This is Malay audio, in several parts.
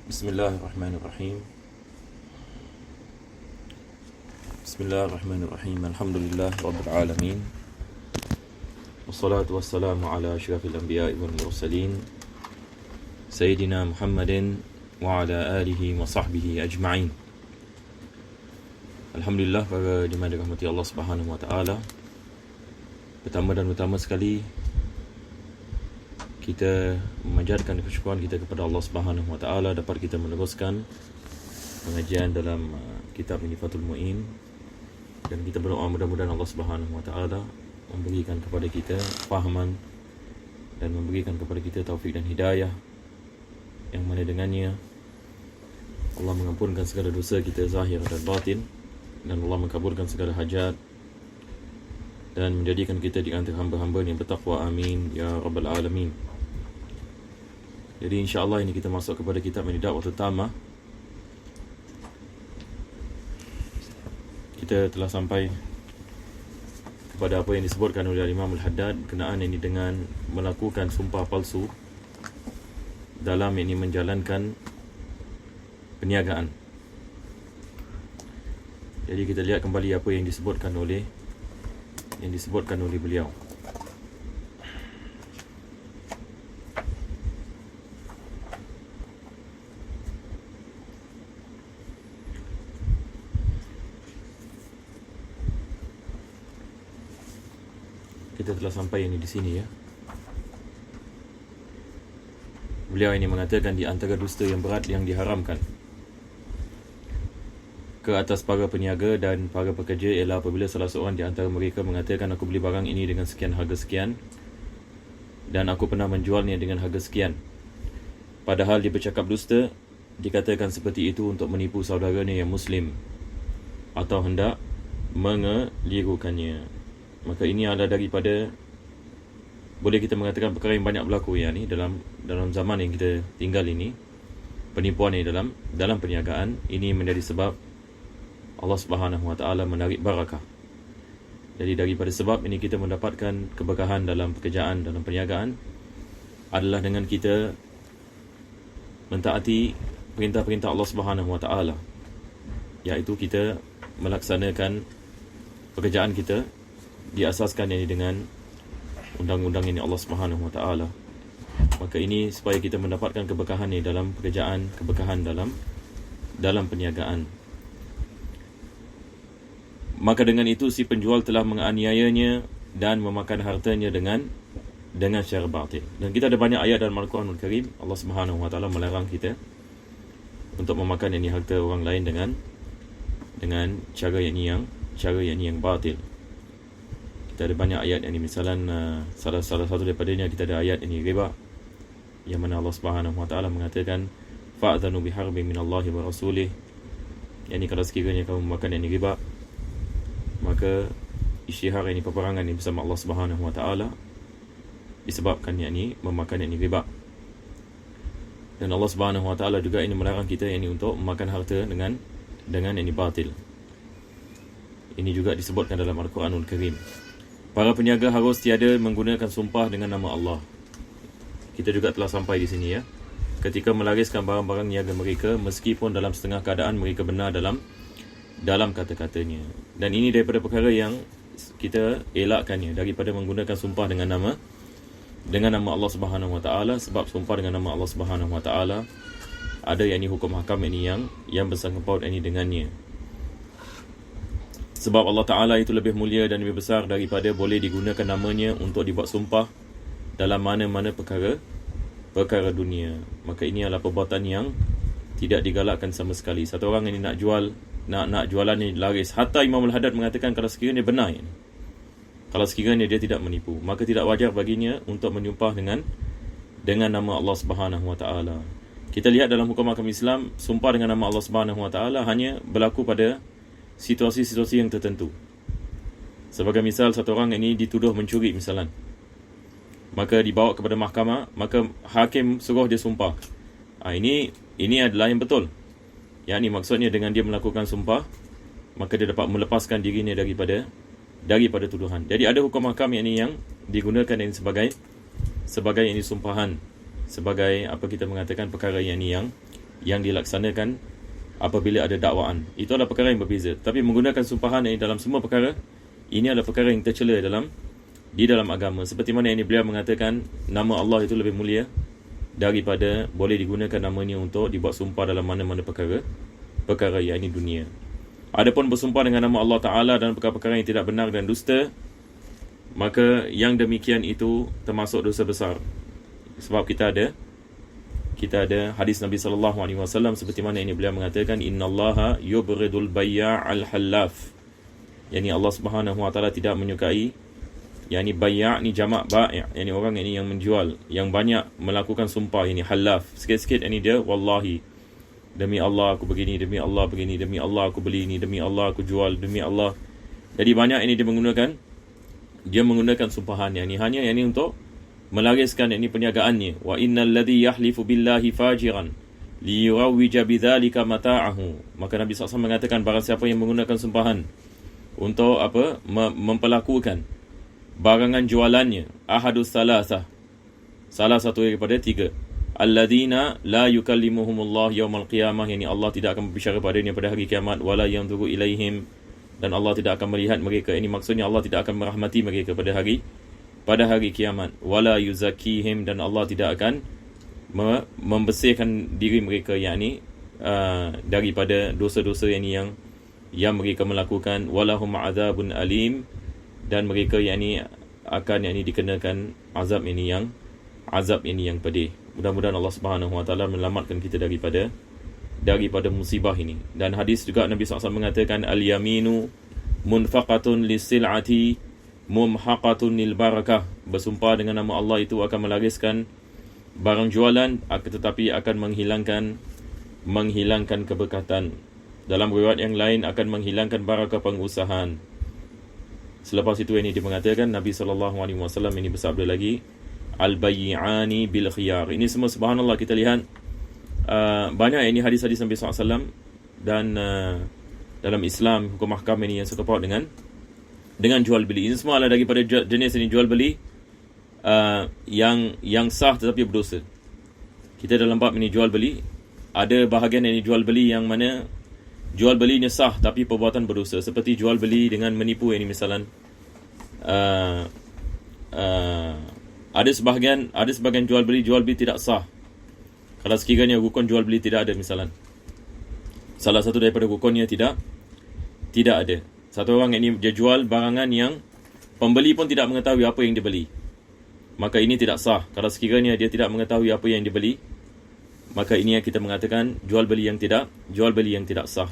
Bismillahirrahmanirrahim. Bismillahirrahmanirrahim. Alhamdulillah rabbil alamin. Wassalatu wassalamu ala asyrafil anbiya'i wal mursalin Sayyidina Muhammadin wa ala alihi wa sahbihi ajma'in. Alhamdulillah, para jemaah dirahmati Allah Subhanahu wa taala. Pertama dan utama sekali, kita memanjatkan kesyukuran kita kepada Allah Subhanahu wa taala dapat kita meneruskan pengajian dalam kitab ini Fathul Mu'in, dan kita berdoa mudah-mudahan Allah Subhanahu wa taala memberikan kepada kita fahaman dan memberikan kepada kita taufik dan hidayah yang mana dengannya Allah mengampunkan segala dosa kita zahir dan batin, dan Allah mengabulkan segala hajat dan menjadikan kita di antara hamba-hamba yang bertakwa. Amin ya rabbal alamin. Jadi insya-Allah ini kita masuk kepada kitab Da'wah Tamah. Kita telah sampai kepada apa yang disebutkan oleh Imam Al-Haddad berkenaan ini dengan melakukan sumpah palsu dalam ini menjalankan perniagaan. Jadi kita lihat kembali apa yang disebutkan oleh beliau. Kita telah sampai ini di sini ya. Beliau ini mengatakan di antara dusta yang berat yang diharamkan ke atas para peniaga dan para pekerja ialah apabila salah seorang di antara mereka mengatakan, aku beli barang ini dengan sekian harga sekian dan aku pernah menjualnya dengan harga sekian. Padahal dia bercakap dusta, dikatakan seperti itu untuk menipu saudaranya yang Muslim atau hendak mengelirukannya. Maka ini adalah daripada, boleh kita mengatakan, perkara yang banyak berlaku ya ni dalam zaman yang kita tinggal ini. Penipuan ini dalam perniagaan ini menjadi sebab Allah Subhanahu wa taala menarik barakah. Jadi daripada sebab ini kita mendapatkan keberkahan dalam pekerjaan, dalam perniagaan adalah dengan kita mentaati perintah-perintah Allah Subhanahu wa taala, iaitu kita melaksanakan pekerjaan kita diasaskan ini dengan undang-undang ini Allah Subhanahu wa taala. Maka ini supaya kita mendapatkan keberkahan ini dalam pekerjaan, keberkahan dalam perniagaan. Maka dengan itu si penjual telah menganiayanya dan memakan hartanya dengan secara batil. Dan kita ada banyak ayat dalam Al-Quranul Karim, Allah Subhanahu wa taala melarang kita untuk memakan ini harta orang lain dengan cara yang batil. Kita ada banyak ayat ini, misalnya salah satu daripadanya kita ada ayat ini riba, yang mana Allah Subhanahu wa taala mengatakan fa'adhanu biharbin minallahi wa rasulih. Yani kalau sekiranya kamu memakan ini riba, maka isytihar ini peperangan ini bersama Allah Subhanahu wa taala disebabkan yakni memakan ini riba. Dan Allah Subhanahu wa taala juga ini melarang kita ini untuk memakan harta dengan ini batil. Ini juga disebutkan dalam Al-Quranul Karim. Para peniaga harus tiada menggunakan sumpah dengan nama Allah. Kita juga telah sampai di sini ya. Ketika melariskan barang-barang niaga mereka, meskipun dalam setengah keadaan mereka benar dalam kata-katanya. Dan ini daripada perkara yang kita elakkannya, daripada menggunakan sumpah dengan nama Allah Subhanahu wa taala, sebab sumpah dengan nama Allah Subhanahu wa taala ada yakni hukum hakam ini yang bersangkut paut ini dengannya. Sebab Allah Ta'ala itu lebih mulia dan lebih besar daripada boleh digunakan namanya untuk dibuat sumpah dalam mana-mana perkara dunia. Maka ini adalah perbuatan yang tidak digalakkan sama sekali. Satu orang ini nak jualan ini laris. Hatta Imam Al-Haddad mengatakan kalau sekiranya benar ini, kalau sekiranya dia tidak menipu, maka tidak wajar baginya untuk menyumpah dengan nama Allah Subhanahu wa taala. Kita lihat dalam hukum hakam Islam, sumpah dengan nama Allah Subhanahu wa taala hanya berlaku pada situasi-situasi yang tertentu. Sebagai misal, satu orang ini dituduh mencuri misalan, maka dibawa kepada mahkamah, maka hakim suruh dia sumpah. Ini adalah yang betul. Yakni maksudnya dengan dia melakukan sumpah, maka dia dapat melepaskan dirinya daripada tuduhan. Jadi ada hukum hakam yang digunakan ini sebagai ini sumpahan, sebagai apa kita mengatakan perkara yang yang dilaksanakan apabila ada dakwaan. Itu adalah perkara yang berbeza. Tapi menggunakan sumpahan ini dalam semua perkara, ini adalah perkara yang tercela di dalam agama. Seperti mana yang beliau mengatakan nama Allah itu lebih mulia daripada boleh digunakan namanya untuk dibuat sumpah dalam mana-mana perkara yang ini dunia. Adapun bersumpah dengan nama Allah Ta'ala dan perkara-perkara yang tidak benar dan dusta, maka yang demikian itu termasuk dosa besar. Sebab kita ada hadis Nabi SAW seperti mana ini beliau mengatakan innallaha yubridul bayya'al halaf. Yani Allah Subhanahu wa taala tidak menyukai, yani bayya' ni jamak bai', yani orang ini yang menjual, yang banyak melakukan sumpah, ini halaf. Sikit-sikit ini dia wallahi, demi Allah aku begini, demi Allah begini, demi Allah aku beli ini, demi Allah aku jual, demi Allah. Jadi banyak ini dia menggunakan sumpahan yang ini hanya yang ini untuk melariskan ini perniagaannya. Wa innal ladzi yahlifu billahi fajiran liyurawwija bidzalika mata'ahu. Maka Nabi SAW mengatakan barang siapa yang menggunakan sumpahan untuk memperlakukan barangan jualannya, ahadus salasah, salah satu daripada tiga, alladzina la yukallimuhumullah yaumal qiyamah, yani Allah tidak akan berbicara padanya pada hari kiamat, wala yanzuru ilaihim, dan Allah tidak akan melihat mereka. Ini maksudnya Allah tidak akan merahmati mereka pada hari kiamat. Wala yuzakihim, dan Allah tidak akan membersihkan diri mereka, yakni daripada dosa-dosa yang mereka melakukan. Walahum azabun alim, dan mereka yakni akan dikenakan azab ini yang pedih. Mudah-mudahan Allah Subhanahu wa taala menyelamatkan kita daripada musibah ini. Dan hadis juga Nabi SAW mengatakan al-yaminu munfaqatun lisil'ati mumhaqatun lil barakah. Bersumpah dengan nama Allah itu akan melariskan barang jualan, tetapi akan menghilangkan keberkatan. Dalam riwayat yang lain akan menghilangkan barakah pengusahaan. Selepas itu ini dia mengatakan, Nabi SAW ini bersabda lagi, al-bayyi'ani bil khiyar. Ini semua subhanallah kita lihat banyak ini hadis-hadis Nabi SAW. Dan dalam Islam hukum mahkam ini yang serupa dengan jual beli. Ini semua adalah daripada jenis ini jual beli yang sah tetapi berdosa. Kita dalam bab ini jual beli, ada bahagian ini jual beli yang mana jual belinya sah tapi perbuatan berdosa. Seperti jual beli dengan menipu, ini misalan ada sebahagian jual beli tidak sah kalau sekiranya rukun jual beli tidak ada. Misalan salah satu daripada rukunnya tidak ada. Satu orang ini dia jual barangan yang pembeli pun tidak mengetahui apa yang dibeli, maka ini tidak sah. Kalau sekiranya dia tidak mengetahui apa yang dibeli, maka ini yang kita mengatakan jual beli yang tidak sah.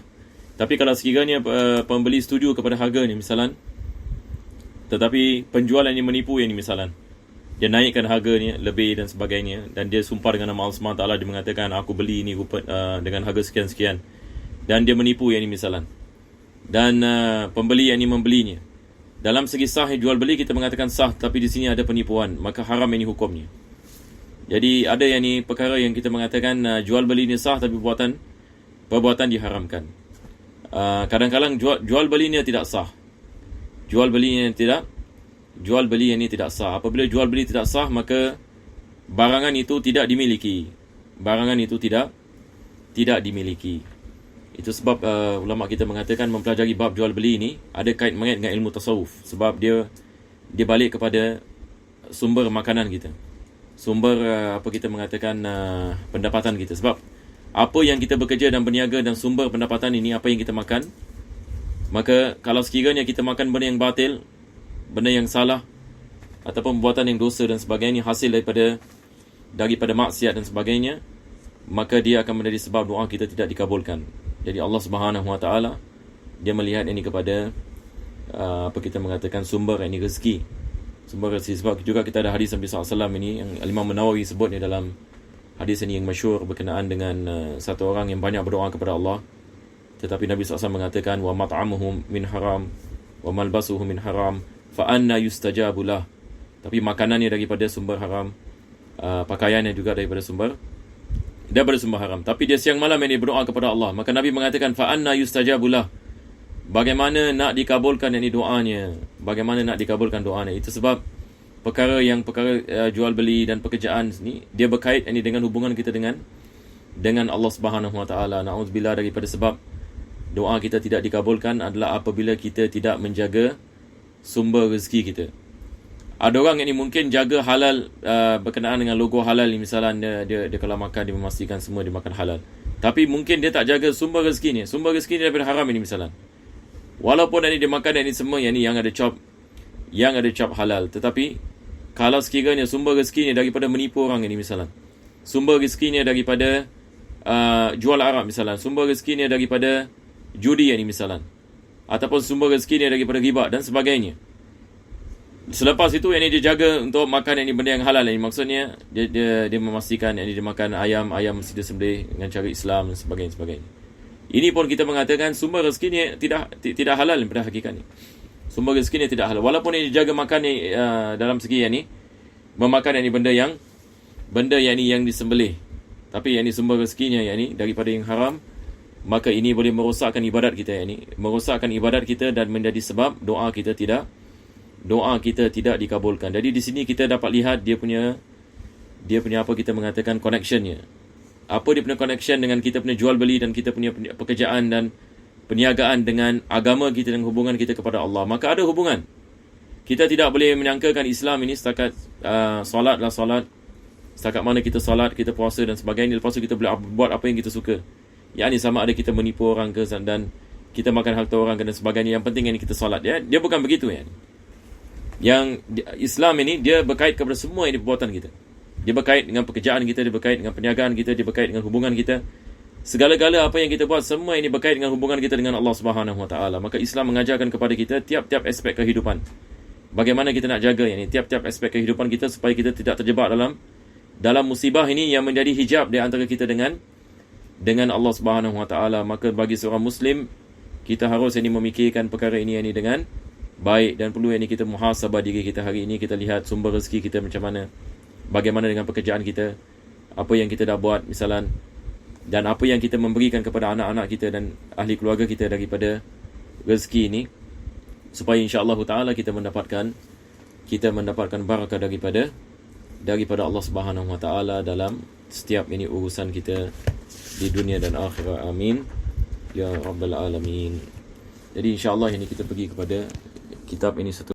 Tapi kalau sekiranya pembeli setuju kepada harga ni misalan, tetapi penjual ini menipu, ini misalan dia naikkan harga ni lebih dan sebagainya, dan dia sumpah dengan nama Allah SWT, dia mengatakan aku beli ini dengan harga sekian-sekian, dan dia menipu, ini misalan, dan pembeli yang ini membelinya. Dalam segi sah jual beli kita mengatakan sah, tapi di sini ada penipuan, maka haram ini hukumnya. Jadi ada yang ni perkara yang kita mengatakan jual beli ni sah tapi perbuatan diharamkan. Kadang-kadang jual beli ni tidak sah. Jual beli ini tidak sah. Apabila jual beli tidak sah, maka barangan itu tidak dimiliki. Itu sebab ulama kita mengatakan mempelajari bab jual beli ini ada kait mengenai dengan ilmu tasawuf. Sebab dia balik kepada sumber makanan kita. Sumber kita mengatakan pendapatan kita. Sebab apa yang kita bekerja dan berniaga dan sumber pendapatan ini apa yang kita makan. Maka kalau sekiranya kita makan benda yang batil, benda yang salah, ataupun perbuatan yang dosa dan sebagainya, hasil daripada maksiat dan sebagainya, maka dia akan menjadi sebab doa kita tidak dikabulkan. Jadi Allah Subhanahu wa taala dia melihat ini kepada kita mengatakan sumber ini rezeki. Sumber rezeki. Sebab juga kita ada hadis Nabi SAW ini yang Imam Nawawi sebutnya dalam hadis ini yang masyhur berkenaan dengan satu orang yang banyak berdoa kepada Allah, tetapi Nabi SAW mengatakan wa mat'amuhum min haram wa malbasuhum min haram fa anna yustajabu lah. Tapi makanannya daripada sumber haram, pakaiannya juga daripada sumber haram. Tapi dia siang malam ini berdoa kepada Allah, maka Nabi mengatakan fa anna yustajabu lah. Bagaimana nak dikabulkan ini doanya? Bagaimana nak dikabulkan doanya? Itu sebab perkara jual beli dan pekerjaan ni dia berkait ini dengan hubungan kita dengan dengan Allah Subhanahu Wa Taala. Na'udzubillah daripada sebab doa kita tidak dikabulkan adalah apabila kita tidak menjaga sumber rezeki kita. Ada orang yang ni mungkin jaga halal berkenaan dengan logo halal ni, misalnya dia kalau makan dia memastikan semua dia makan halal. Tapi mungkin dia tak jaga sumber rezeki ni. Sumber rezeki ni daripada haram ini misalnya. Walaupun dia makan yang ni semua yang ada chop halal, tetapi kalau sekiranya sumber rezeki ni daripada menipu orang ini misalnya. Sumber rezeki ni daripada jual arak misalnya. Sumber rezeki ni daripada judi yang ni misalnya. Ataupun sumber rezeki ni daripada riba dan sebagainya. Selepas itu yang ni dia jaga untuk makan yang ni benda yang halal ni, maksudnya dia memastikan yang ni dia makan ayam mesti dia sembelih dengan cara Islam dan sebagainya. Ini pun kita mengatakan sumber rezeki ni tidak halal pada hakikatnya. Sumber rezeki ni tidak halal. Walaupun dia jaga makan ni dalam segi yang ni memakan yang ni benda yang ni yang disembelih. Tapi yang ni sumber rezekinya yang ni daripada yang haram, maka ini boleh merosakkan ibadat kita yang ni, merosakkan ibadat kita dan menjadi sebab doa kita tidak dikabulkan. Jadi di sini kita dapat lihat dia punya apa kita mengatakan connectionnya. Apa dia punya connection dengan kita punya jual beli dan kita punya pekerjaan dan perniagaan dengan agama kita dan hubungan kita kepada Allah. Maka ada hubungan. Kita tidak boleh menyangkakan Islam ini setakat solat. Setakat mana kita solat, kita puasa dan sebagainya, lepas tu kita boleh buat apa yang kita suka. Yang ni sama ada kita menipu orang ke dan kita makan harta orang ke dan sebagainya. Yang penting yang kita solat. Dia bukan begitu ya. Yang Islam ini dia berkait kepada semua ini perbuatan kita. Dia berkait dengan pekerjaan kita, dia berkait dengan perniagaan kita, dia berkait dengan hubungan kita. Segala-gala apa yang kita buat, semua ini berkait dengan hubungan kita dengan Allah Subhanahu Wa Taala. Maka Islam mengajarkan kepada kita tiap-tiap aspek kehidupan. Bagaimana kita nak jaga ini tiap-tiap aspek kehidupan kita supaya kita tidak terjebak dalam musibah ini yang menjadi hijab di antara kita dengan Allah Subhanahu Wa Taala. Maka bagi seorang Muslim, kita harus ini memikirkan perkara ini dengan baik dan perlu ini kita muhasabah diri kita hari ini. Kita lihat sumber rezeki kita macam mana, bagaimana dengan pekerjaan kita, apa yang kita dah buat misalan, dan apa yang kita memberikan kepada anak-anak kita dan ahli keluarga kita daripada rezeki ini, supaya insya-Allah taala kita mendapatkan barakah daripada Allah Subhanahu Wa Taala dalam setiap ini urusan kita di dunia dan akhirat. Amin ya rabbal alamin. Jadi insya-Allah ini kita pergi kepada kitab ini satu